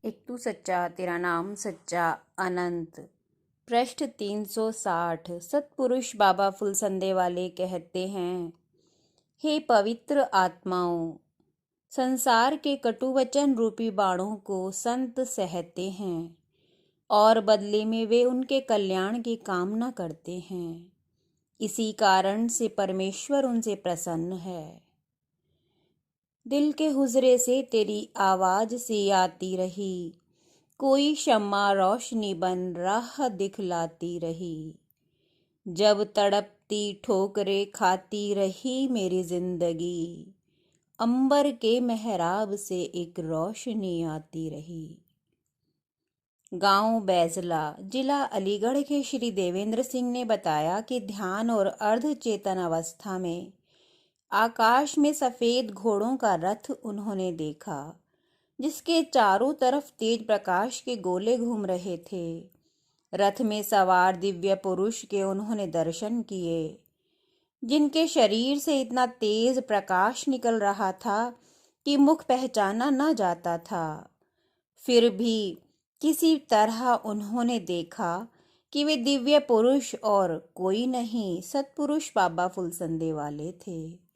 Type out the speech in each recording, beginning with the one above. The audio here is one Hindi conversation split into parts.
एक तू सच्चा तेरा नाम सच्चा अनंत। पृष्ठ 360। सतपुरुष बाबा फुलसंदे वाले कहते हैं, हे पवित्र आत्माओं, संसार के कटुवचन रूपी बाणों को संत सहते हैं और बदले में वे उनके कल्याण की कामना करते हैं। इसी कारण से परमेश्वर उनसे प्रसन्न है। दिल के हुजरे से तेरी आवाज सी आती रही, कोई शम्मा रोशनी बन राह दिखलाती रही। जब तड़पती ठोकरे खाती रही मेरी जिंदगी, अंबर के मेहराब से एक रोशनी आती रही। गांव बैजला, जिला अलीगढ़ के श्री देवेंद्र सिंह ने बताया कि ध्यान और अर्ध चेतन अवस्था में आकाश में सफेद घोड़ों का रथ उन्होंने देखा, जिसके चारों तरफ तेज प्रकाश के गोले घूम रहे थे। रथ में सवार दिव्य पुरुष के उन्होंने दर्शन किए, जिनके शरीर से इतना तेज प्रकाश निकल रहा था कि मुख पहचाना न जाता था। फिर भी किसी तरह उन्होंने देखा कि वे दिव्य पुरुष और कोई नहीं, सतपुरुष बाबा फुलसंदे वाले थे,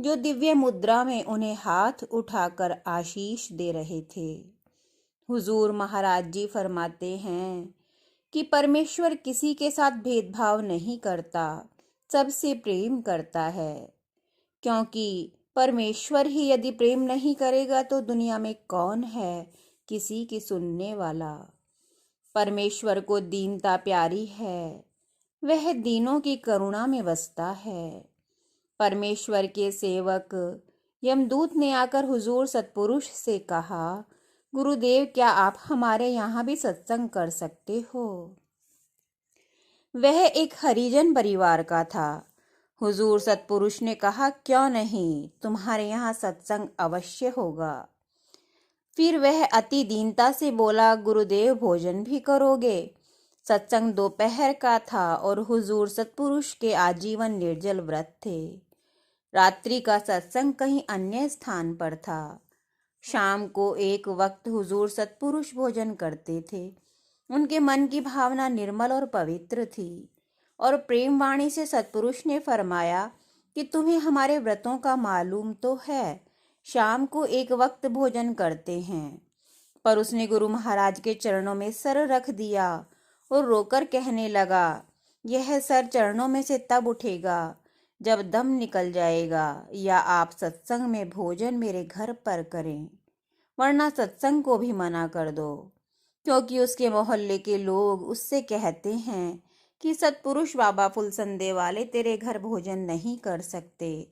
जो दिव्य मुद्रा में उन्हें हाथ उठाकर आशीष दे रहे थे। हुजूर महाराज जी फरमाते हैं कि परमेश्वर किसी के साथ भेदभाव नहीं करता, सबसे प्रेम करता है। क्योंकि परमेश्वर ही यदि प्रेम नहीं करेगा तो दुनिया में कौन है किसी की सुनने वाला। परमेश्वर को दीनता प्यारी है, वह दीनों की करुणा में बसता है। परमेश्वर के सेवक यमदूत ने आकर हुजूर सतपुरुष से कहा, गुरुदेव, क्या आप हमारे यहाँ भी सत्संग कर सकते हो? वह एक हरिजन परिवार का था। हुजूर सतपुरुष ने कहा, क्यों नहीं, तुम्हारे यहाँ सत्संग अवश्य होगा। फिर वह अति दीनता से बोला, गुरुदेव, भोजन भी करोगे? सत्संग दोपहर का था और हुजूर सतपुरुष के आजीवन निर्जल व्रत थे। रात्रि का सत्संग कहीं अन्य स्थान पर था। शाम को एक वक्त हुजूर सतपुरुष भोजन करते थे। उनके मन की भावना निर्मल और पवित्र थी और प्रेम वाणी से सतपुरुष ने फरमाया कि तुम्हें हमारे व्रतों का मालूम तो है, शाम को एक वक्त भोजन करते हैं। पर उसने गुरु महाराज के चरणों में सर रख दिया और रोकर कहने लगा, यह सर चरणों में से तब उठेगा जब दम निकल जाएगा, या आप सत्संग में भोजन मेरे घर पर करें, वरना सत्संग को भी मना कर दो। क्योंकि उसके मोहल्ले के लोग उससे कहते हैं कि सतपुरुष बाबा फुलसंदे वाले तेरे घर भोजन नहीं कर सकते,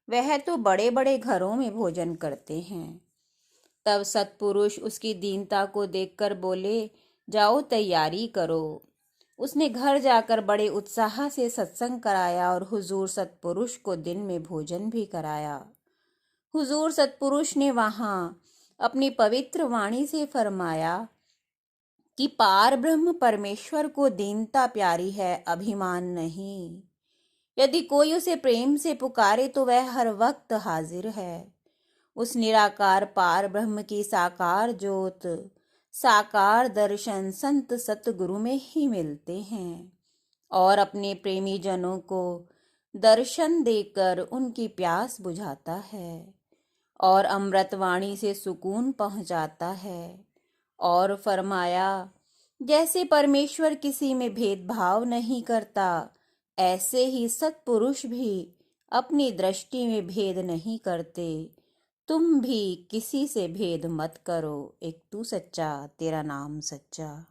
वह तो बड़े बड़े घरों में भोजन करते हैं। तब सतपुरुष उसकी दीनता को देखकर बोले, जाओ तैयारी करो। उसने घर जाकर बड़े उत्साह से सत्संग कराया और हुजूर सतपुरुष को दिन में भोजन भी कराया। हुजूर सतपुरुष ने वहां अपनी पवित्र वाणी से फरमाया कि पार ब्रह्म परमेश्वर को दीनता प्यारी है, अभिमान नहीं। यदि कोई उसे प्रेम से पुकारे तो वह हर वक्त हाजिर है। उस निराकार पार ब्रह्म की साकार ज्योत, साकार दर्शन संत सतगुरु में ही मिलते हैं और अपने प्रेमी जनों को दर्शन देकर उनकी प्यास बुझाता है और अमृतवाणी से सुकून पहुंचाता है। और फरमाया, जैसे परमेश्वर किसी में भेदभाव नहीं करता, ऐसे ही सतपुरुष भी अपनी दृष्टि में भेद नहीं करते। तुम भी किसी से भेद मत करो। एक तू सच्चा तेरा नाम सच्चा।